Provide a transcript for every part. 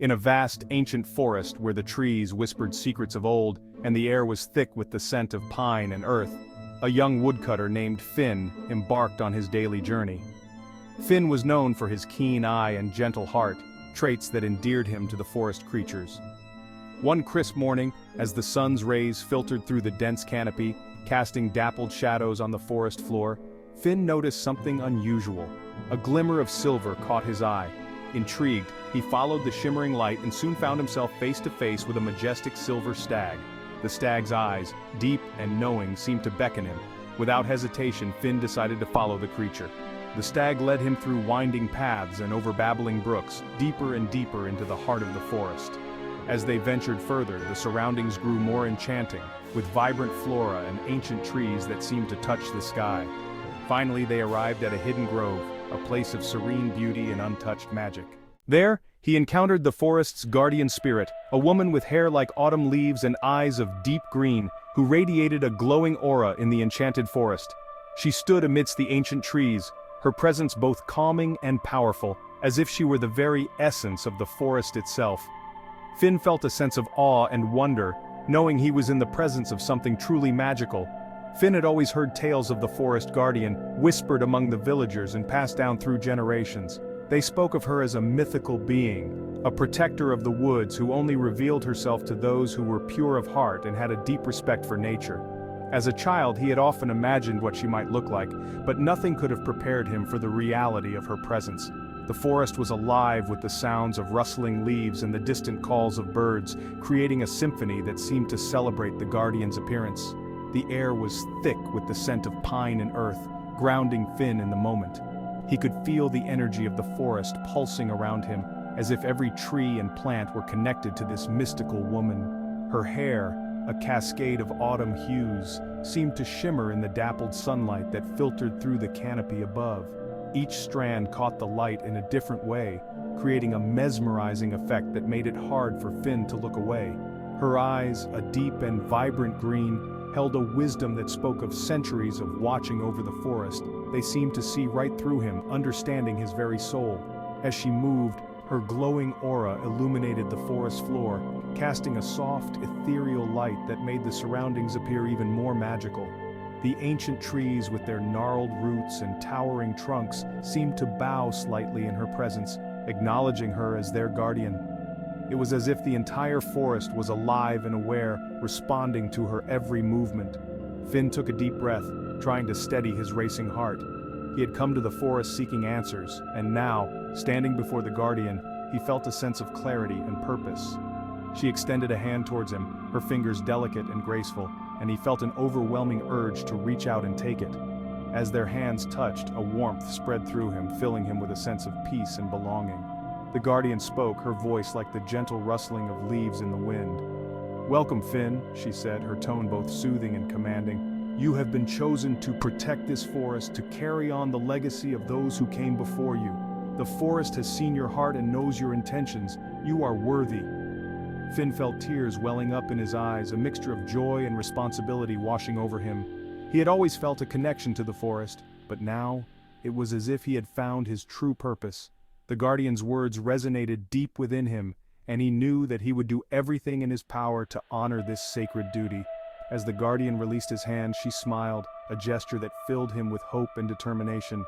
In a vast, ancient forest where the trees whispered secrets of old, and the air was thick with the scent of pine and earth, a young woodcutter named Finn embarked on his daily journey. Finn was known for his keen eye and gentle heart, traits that endeared him to the forest creatures. One crisp morning, as the sun's rays filtered through the dense canopy, casting dappled shadows on the forest floor, Finn noticed something unusual. A glimmer of silver caught his eye. Intrigued, he followed the shimmering light and soon found himself face to face with a majestic silver stag. The stag's eyes, deep and knowing, seemed to beckon him. Without hesitation, Finn decided to follow the creature. The stag led him through winding paths and over babbling brooks, deeper and deeper into the heart of the forest. As they ventured further, the surroundings grew more enchanting, with vibrant flora and ancient trees that seemed to touch the sky. Finally, they arrived at a hidden grove, a place of serene beauty and untouched magic. There, he encountered the forest's guardian spirit, a woman with hair like autumn leaves and eyes of deep green, who radiated a glowing aura in the enchanted forest. She stood amidst the ancient trees, her presence both calming and powerful, as if she were the very essence of the forest itself. Finn felt a sense of awe and wonder, knowing he was in the presence of something truly magical. Finn had always heard tales of the forest guardian, whispered among the villagers and passed down through generations. They spoke of her as a mythical being, a protector of the woods who only revealed herself to those who were pure of heart and had a deep respect for nature. As a child, he had often imagined what she might look like, but nothing could have prepared him for the reality of her presence. The forest was alive with the sounds of rustling leaves and the distant calls of birds, creating a symphony that seemed to celebrate the guardian's appearance. The air was thick with the scent of pine and earth, grounding Finn in the moment. He could feel the energy of the forest pulsing around him, as if every tree and plant were connected to this mystical woman. Her hair, a cascade of autumn hues, seemed to shimmer in the dappled sunlight that filtered through the canopy above. Each strand caught the light in a different way, creating a mesmerizing effect that made it hard for Finn to look away. Her eyes, a deep and vibrant green, held a wisdom that spoke of centuries of watching over the forest. They seemed to see right through him, understanding his very soul. As she moved, her glowing aura illuminated the forest floor, casting a soft, ethereal light that made the surroundings appear even more magical. The ancient trees with their gnarled roots and towering trunks seemed to bow slightly in her presence, acknowledging her as their guardian. It was as if the entire forest was alive and aware, responding to her every movement. Finn took a deep breath, trying to steady his racing heart. He had come to the forest seeking answers, and now, standing before the guardian, he felt a sense of clarity and purpose. She extended a hand towards him, her fingers delicate and graceful, and he felt an overwhelming urge to reach out and take it. As their hands touched, a warmth spread through him, filling him with a sense of peace and belonging. The guardian spoke, her voice like the gentle rustling of leaves in the wind. "Welcome, Finn," she said, her tone both soothing and commanding. "You have been chosen to protect this forest, to carry on the legacy of those who came before you. The forest has seen your heart and knows your intentions. You are worthy." Finn felt tears welling up in his eyes, a mixture of joy and responsibility washing over him. He had always felt a connection to the forest, but now, it was as if he had found his true purpose. The guardian's words resonated deep within him, and he knew that he would do everything in his power to honor this sacred duty. As the guardian released his hand, she smiled, a gesture that filled him with hope and determination.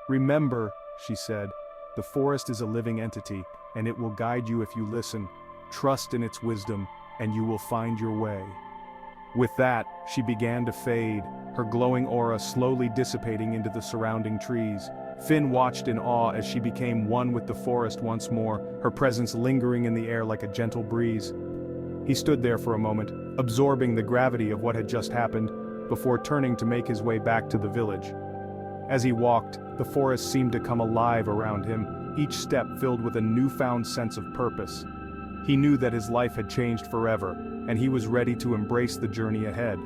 "Remember," she said, "the forest is a living entity, and it will guide you if you listen. Trust in its wisdom, and you will find your way." With that, she began to fade, her glowing aura slowly dissipating into the surrounding trees. Finn watched in awe as she became one with the forest once more, her presence lingering in the air like a gentle breeze. He stood there for a moment, absorbing the gravity of what had just happened, before turning to make his way back to the village. As he walked, the forest seemed to come alive around him, each step filled with a newfound sense of purpose. He knew that his life had changed forever, and he was ready to embrace the journey ahead.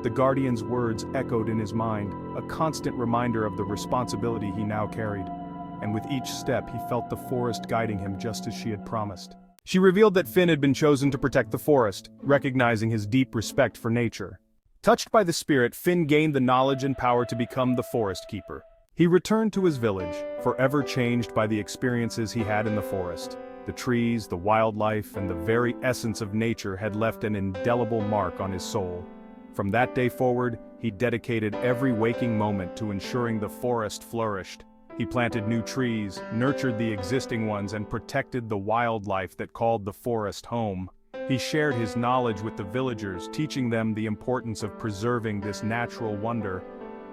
The guardian's words echoed in his mind, a constant reminder of the responsibility he now carried. And with each step he felt the forest guiding him just as she had promised. She revealed that Finn had been chosen to protect the forest, recognizing his deep respect for nature. Touched by the spirit, Finn gained the knowledge and power to become the forest keeper. He returned to his village, forever changed by the experiences he had in the forest. The trees, the wildlife, and the very essence of nature had left an indelible mark on his soul. From that day forward, he dedicated every waking moment to ensuring the forest flourished. He planted new trees, nurtured the existing ones, and protected the wildlife that called the forest home. He shared his knowledge with the villagers, teaching them the importance of preserving this natural wonder.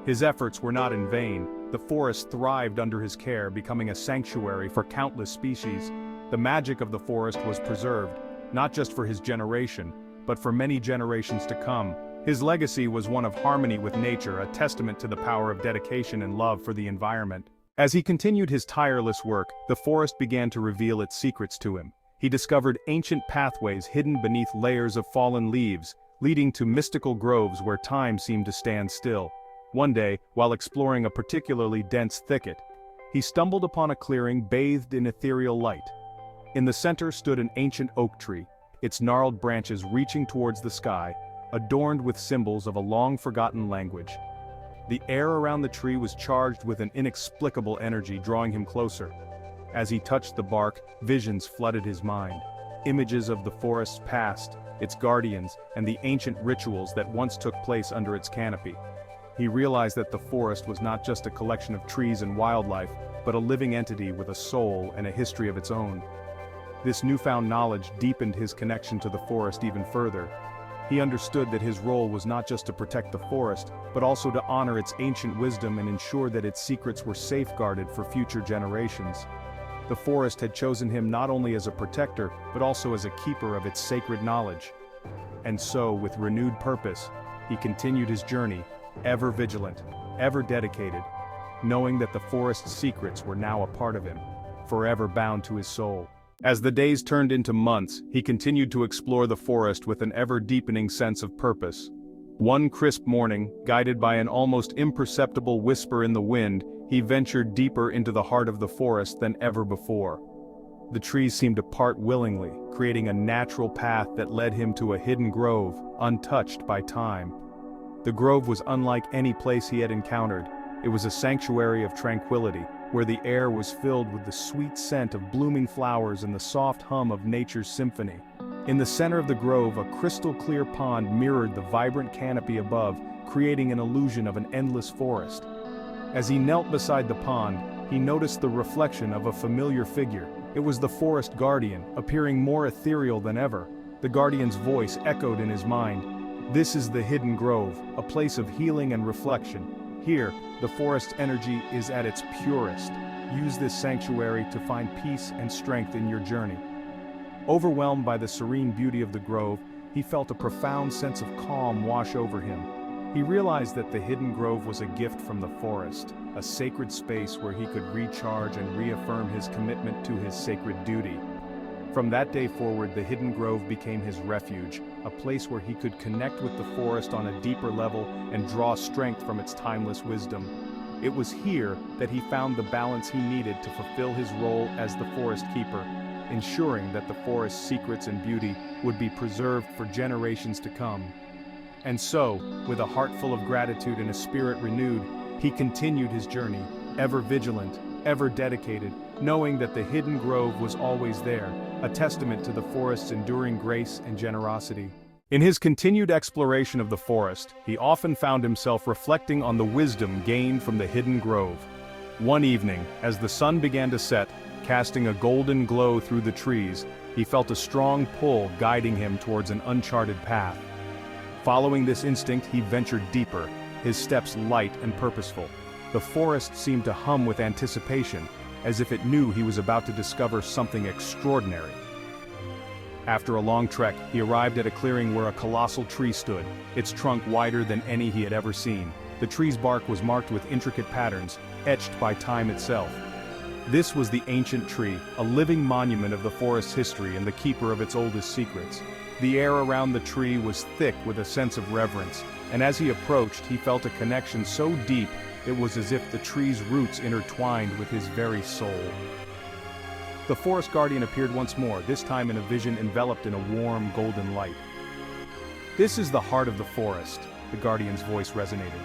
His efforts were not in vain. The forest thrived under his care, becoming a sanctuary for countless species. The magic of the forest was preserved, not just for his generation, but for many generations to come. His legacy was one of harmony with nature, a testament to the power of dedication and love for the environment. As he continued his tireless work, the forest began to reveal its secrets to him. He discovered ancient pathways hidden beneath layers of fallen leaves, leading to mystical groves where time seemed to stand still. One day, while exploring a particularly dense thicket, he stumbled upon a clearing bathed in ethereal light. In the center stood an ancient oak tree, its gnarled branches reaching towards the sky, adorned with symbols of a long-forgotten language. The air around the tree was charged with an inexplicable energy, drawing him closer. As he touched the bark, visions flooded his mind. Images of the forest's past, its guardians, and the ancient rituals that once took place under its canopy. He realized that the forest was not just a collection of trees and wildlife, but a living entity with a soul and a history of its own. This newfound knowledge deepened his connection to the forest even further. He understood that his role was not just to protect the forest, but also to honor its ancient wisdom and ensure that its secrets were safeguarded for future generations. The forest had chosen him not only as a protector, but also as a keeper of its sacred knowledge. And so, with renewed purpose, he continued his journey, ever vigilant, ever dedicated, knowing that the forest's secrets were now a part of him, forever bound to his soul. As the days turned into months, he continued to explore the forest with an ever-deepening sense of purpose. One crisp morning, guided by an almost imperceptible whisper in the wind, he ventured deeper into the heart of the forest than ever before. The trees seemed to part willingly, creating a natural path that led him to a hidden grove, untouched by time. The grove was unlike any place he had encountered. It was a sanctuary of tranquility, where the air was filled with the sweet scent of blooming flowers and the soft hum of nature's symphony. In the center of the grove, a crystal-clear pond mirrored the vibrant canopy above, creating an illusion of an endless forest. As he knelt beside the pond, he noticed the reflection of a familiar figure. It was the forest guardian, appearing more ethereal than ever. The guardian's voice echoed in his mind. "This is the hidden grove, a place of healing and reflection. Here, the forest's energy is at its purest. Use this sanctuary to find peace and strength in your journey." Overwhelmed by the serene beauty of the grove, he felt a profound sense of calm wash over him. He realized that the hidden grove was a gift from the forest, a sacred space where he could recharge and reaffirm his commitment to his sacred duty. From that day forward, the hidden grove became his refuge, a place where he could connect with the forest on a deeper level and draw strength from its timeless wisdom. It was here that he found the balance he needed to fulfill his role as the forest keeper, ensuring that the forest's secrets and beauty would be preserved for generations to come. And so, with a heart full of gratitude and a spirit renewed, he continued his journey, ever vigilant, ever dedicated, knowing that the hidden grove was always there, a testament to the forest's enduring grace and generosity. In his continued exploration of the forest, he often found himself reflecting on the wisdom gained from the hidden grove. One evening, as the sun began to set, casting a golden glow through the trees, he felt a strong pull guiding him towards an uncharted path. Following this instinct, he ventured deeper, his steps light and purposeful. The forest seemed to hum with anticipation, as if it knew he was about to discover something extraordinary. After a long trek, he arrived at a clearing where a colossal tree stood, its trunk wider than any he had ever seen. The tree's bark was marked with intricate patterns, etched by time itself. This was the ancient tree, a living monument of the forest's history and the keeper of its oldest secrets. The air around the tree was thick with a sense of reverence, and as he approached, he felt a connection so deep it was as if the tree's roots intertwined with his very soul. The forest guardian appeared once more, this time in a vision enveloped in a warm, golden light. "This is the heart of the forest," the guardian's voice resonated.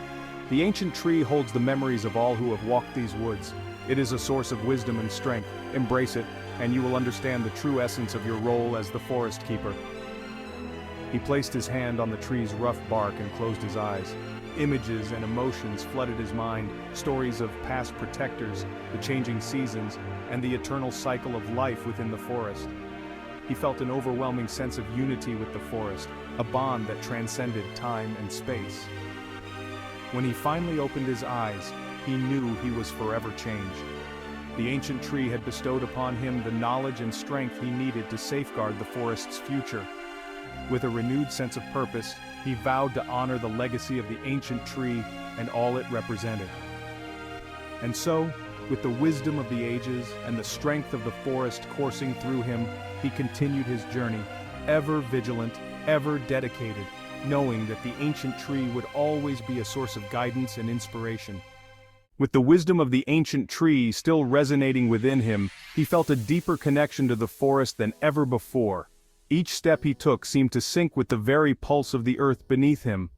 "The ancient tree holds the memories of all who have walked these woods. It is a source of wisdom and strength. Embrace it, and you will understand the true essence of your role as the forest keeper. He placed his hand on the tree's rough bark and closed his eyes. Images and emotions flooded his mind, stories of past protectors, the changing seasons, and the eternal cycle of life within the forest. He felt an overwhelming sense of unity with the forest, a bond that transcended time and space. When he finally opened his eyes, he knew he was forever changed. The ancient tree had bestowed upon him the knowledge and strength he needed to safeguard the forest's future. With a renewed sense of purpose, he vowed to honor the legacy of the ancient tree and all it represented. And so, with the wisdom of the ages and the strength of the forest coursing through him, he continued his journey, ever vigilant, ever dedicated, knowing that the ancient tree would always be a source of guidance and inspiration. With the wisdom of the ancient tree still resonating within him, he felt a deeper connection to the forest than ever before. Each step he took seemed to sync with the very pulse of the earth beneath him.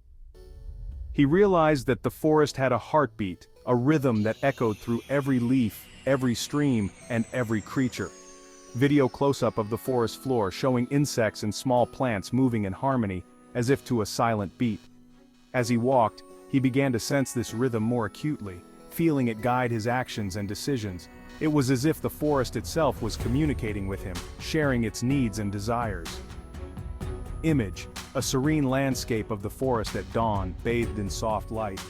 He realized that the forest had a heartbeat, a rhythm that echoed through every leaf, every stream, and every creature. Video close-up of the forest floor showing insects and small plants moving in harmony, as if to a silent beat. As he walked, he began to sense this rhythm more acutely, feeling it guide his actions and decisions. It was as if the forest itself was communicating with him, sharing its needs and desires. Image, a serene landscape of the forest at dawn, bathed in soft light.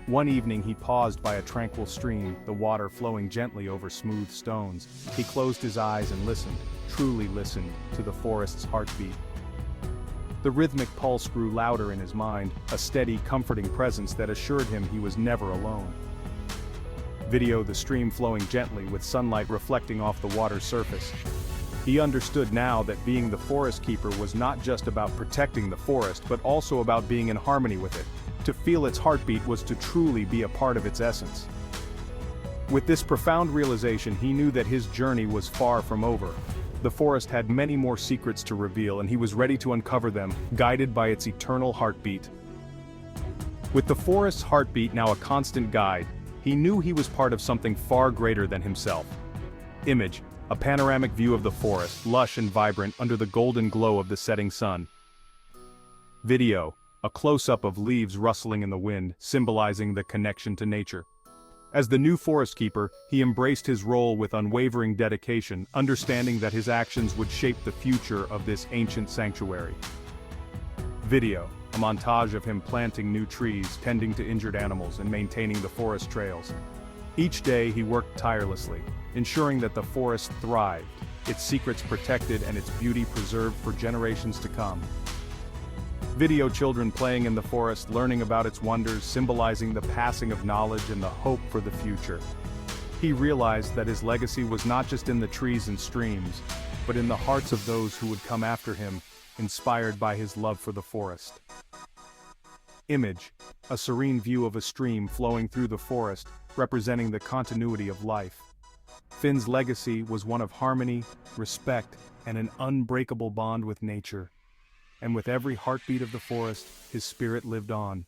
One evening he paused by a tranquil stream, the water flowing gently over smooth stones. He closed his eyes and listened, truly listened, to the forest's heartbeat. The rhythmic pulse grew louder in his mind, a steady, comforting presence that assured him he was never alone. Video, the stream flowing gently with sunlight reflecting off the water's surface. He understood now that being the forest keeper was not just about protecting the forest, but also about being in harmony with it. To feel its heartbeat was to truly be a part of its essence. With this profound realization, he knew that his journey was far from over. The forest had many more secrets to reveal, and he was ready to uncover them, guided by its eternal heartbeat. With the forest's heartbeat now a constant guide, he knew he was part of something far greater than himself. Image, a panoramic view of the forest, lush and vibrant under the golden glow of the setting sun. Video, a close-up of leaves rustling in the wind, symbolizing the connection to nature. As the new forest keeper, he embraced his role with unwavering dedication, understanding that his actions would shape the future of this ancient sanctuary. Video, a montage of him planting new trees, tending to injured animals, and maintaining the forest trails. Each day he worked tirelessly, ensuring that the forest thrived, its secrets protected and its beauty preserved for generations to come. Video, children playing in the forest, learning about its wonders, symbolizing the passing of knowledge and the hope for the future. He realized that his legacy was not just in the trees and streams, but in the hearts of those who would come after him, inspired by his love for the forest. Image, a serene view of a stream flowing through the forest, representing the continuity of life. Finn's legacy was one of harmony, respect, and an unbreakable bond with nature. And with every heartbeat of the forest, his spirit lived on,